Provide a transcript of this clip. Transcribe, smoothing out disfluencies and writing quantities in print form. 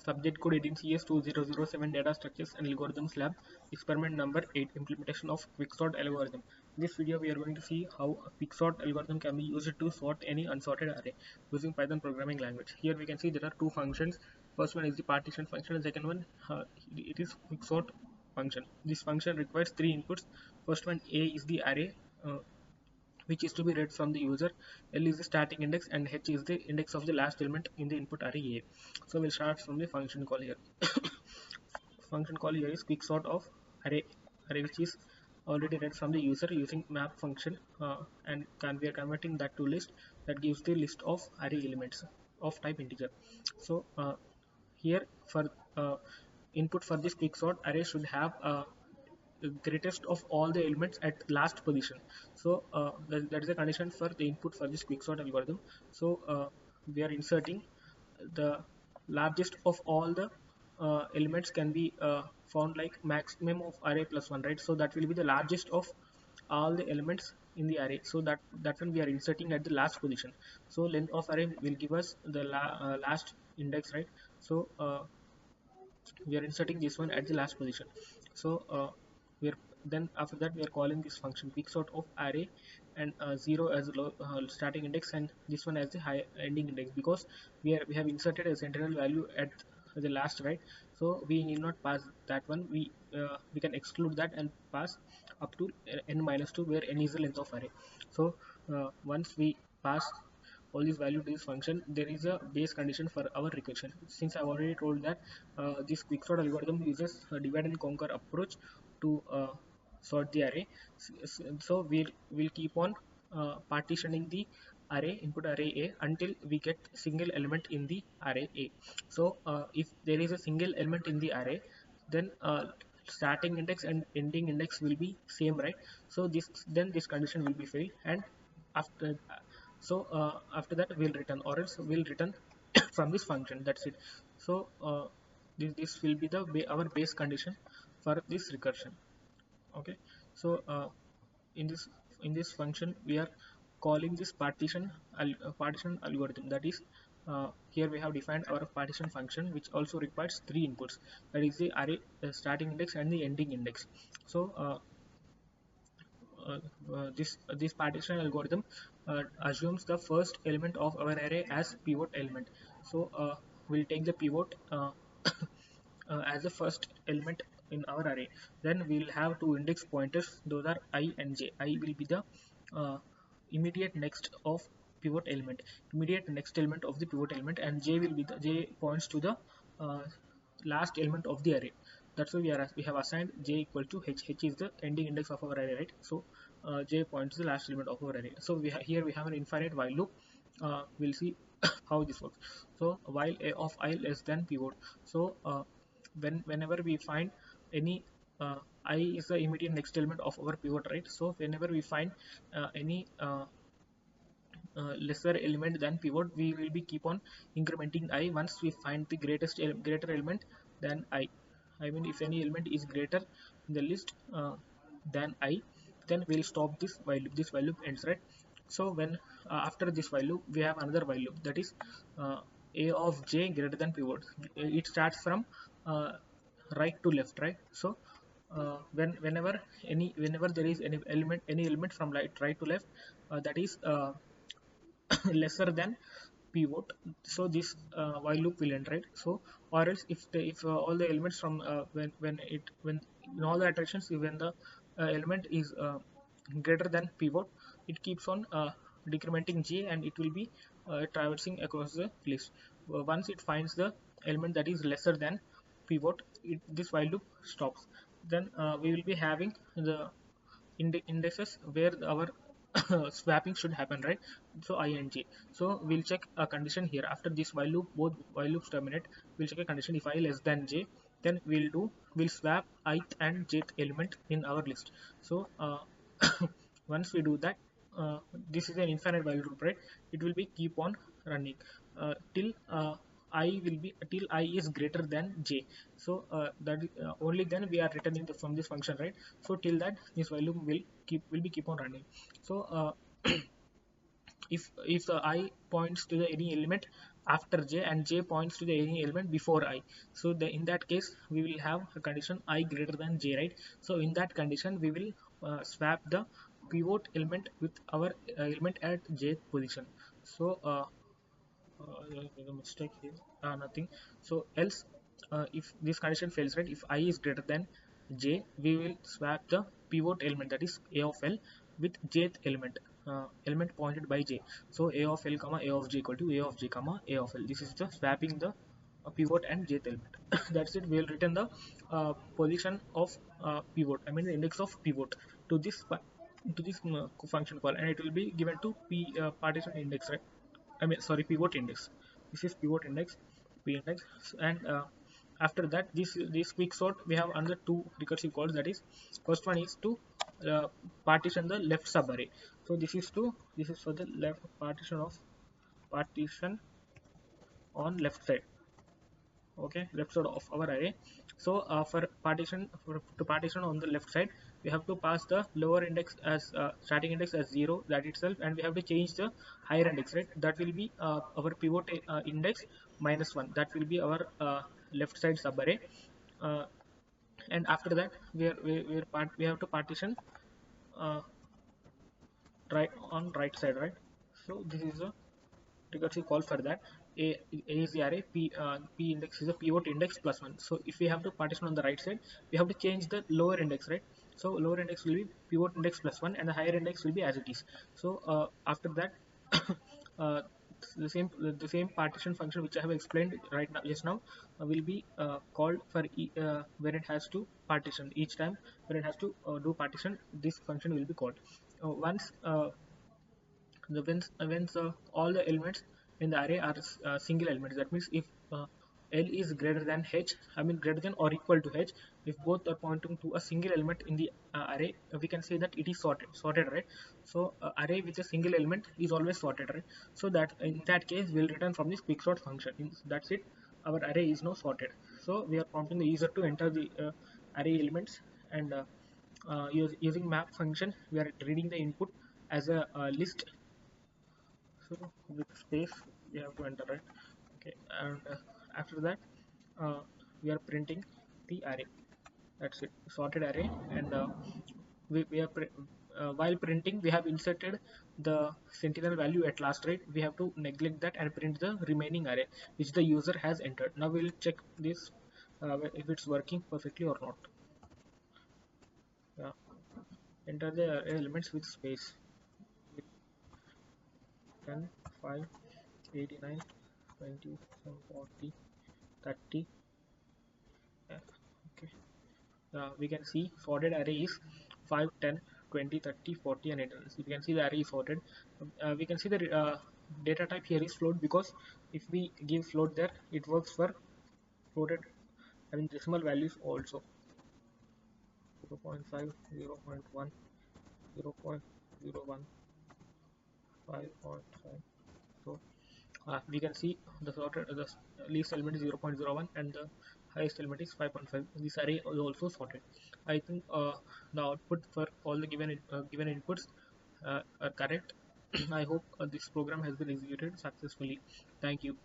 Subject code 18CS2007 Data Structures and Algorithms Lab, experiment number 8, implementation of quicksort algorithm. In this video we are going to see how a quicksort algorithm can be used to sort any unsorted array using Python programming language. Here we can see there are two functions. First one is the partition function, and second one it is quicksort function. This function requires three inputs. First one, A is the array which is to be read from the user, L is the starting index, and H is the index of the last element in the input array A. So we'll start from the function call here. Function call here is quicksort of array which is already read from the user using map function, and we are converting that to list that gives the list of array elements of type integer. So here for input for this quicksort, array should have greatest of all the elements at last position. So that is a condition for the input for this quicksort algorithm. So we are inserting the largest of all the elements can be found like maximum of array plus 1, right? So that will be the largest of all the elements in the array. So that one we are inserting at the last position. So length of array will give us the last index, right? So we are inserting this one at the last position. So we are then after that we are calling this function quicksort of array, and 0 as the starting index and this one as the high ending index, because we have inserted a central value at the last, right? So we need not pass that one. We can exclude that and pass up to n minus 2, where n is the length of array. So once we pass all these value to this function, there is a base condition for our recursion. Since I've already told that this quicksort algorithm uses a divide and conquer approach to sort the array. So we'll keep on partitioning the array, input array A, until we get single element in the array A. So if there is a single element in the array, then starting index and ending index will be same, right? So this condition will be failed, and after after that we'll return, or else we'll return from this function. That's it. So this will be the our base condition for this recursion. Okay. So in this function we are calling this partition algorithm. That is, here we have defined our partition function, which also requires three inputs, that is the array, the starting index and the ending index. So this partition algorithm assumes the first element of our array as pivot element. So we'll take the pivot as the first element in our array. Then we'll have two index pointers, those are I and j. I will be the immediate next of pivot element, immediate next element of the pivot element, and j will be the j points to the uh, last element of the array. That's why we have assigned j equal to h. H is the ending index of our array, right? So j points to the last element of our array. So here we have an infinite while loop. We'll see how this works. So while a of I less than pivot. So whenever we find any I is the immediate next element of our pivot, right? So whenever we find any lesser element than pivot, we will be keep on incrementing I once we find the greater element than I mean, if any element is greater in the list than I, then we'll stop this while loop. This while loop ends, right? So when after this while loop we have another while loop, that is a of j greater than pivot. It starts from right to left, right? So whenever there is any element from right to left, that is lesser than pivot, so this while loop will end, right? So or else if all the elements from when in all the iterations, when the element is greater than pivot, it keeps on decrementing j, and it will be traversing across the list. Once it finds the element that is lesser than pivot, this while loop stops. Then we will be having the indices where our swapping should happen, right? So I and j. So we'll check a condition here. After this while loop, both while loops terminate, we'll check a condition. If I less than j, then we'll swap ith and jth element in our list. So once we do that, this is an infinite while loop, right? It will be keep on running till till I is greater than j. So only then we are returning from this function, right? So till that, this while loop will be keep on running. So if the I points to the any element after j and j points to the any element before I. So in that case we will have a condition I greater than j, right? So in that condition we will swap the pivot element with our element at j position. So there's a mistake here, nothing. So else if this condition fails, right, if I is greater than j, we will swap the pivot element, that is a of l, with jth element, element pointed by j. So a of l comma a of j equal to a of j comma a of l. This is the swapping the pivot and jth element. That's it. We will return the position of pivot, I mean the index of pivot, to this function call, and it will be given to p partition index, right? I mean, sorry, pivot index. This is pivot index, p index, and after that, this quick sort, we have another two recursive calls. That is, first one is to partition the left subarray. So this is for the left partition on left side. Okay, left side of our array. So to partition on the left side, we have to pass the lower index as starting index as 0, that itself, and we have to change the higher index, right? That will be our pivot index minus 1. That will be our left side subarray. uh, and after that we have to partition uh, right side, right? So this is a recursive call for that. A is the array, p index is a pivot index plus 1. So if we have to partition on the right side, we have to change the lower index, right? So lower index will be pivot index plus 1, and the higher index will be as it is. So after that uh, the same partition function which I have explained right now just now will be called for when it has to partition. Each time when it has to do partition, this function will be called. Once all the elements in the array are single elements, that means if L is greater than H, I mean greater than or equal to H, if both are pointing to a single element in the array, we can say that it is sorted, right? So array with a single element is always sorted, right? So that in that case we'll return from this quicksort function. That's it, our array is now sorted. So we are prompting the user to enter the array elements, and using map function we are reading the input as a list. So with space we have to enter, right? Okay, and after that uh, we are printing the array. That's it, sorted array. And we are while printing we have inserted the sentinel value at last, right? We have to neglect that and print the remaining array which the user has entered. Now we'll check this if it's working perfectly or not. Yeah, enter the array elements with space, with 10, 5, 89, 20, 40, 30. Yeah, okay. We can see sorted array is 5, 10, 20, 30, 40, and 80. So we can see the array is sorted. We can see the data type here is float, because if we give float there, it works for floated, I mean decimal values also. 0 0.5, 0 0.1, 0 0.01, 5.5. So we can see the sorted the least element is 0.01 and the highest element is 5.5. This array is also sorted. I think the output for all the given inputs are correct. I hope this program has been executed successfully. Thank you.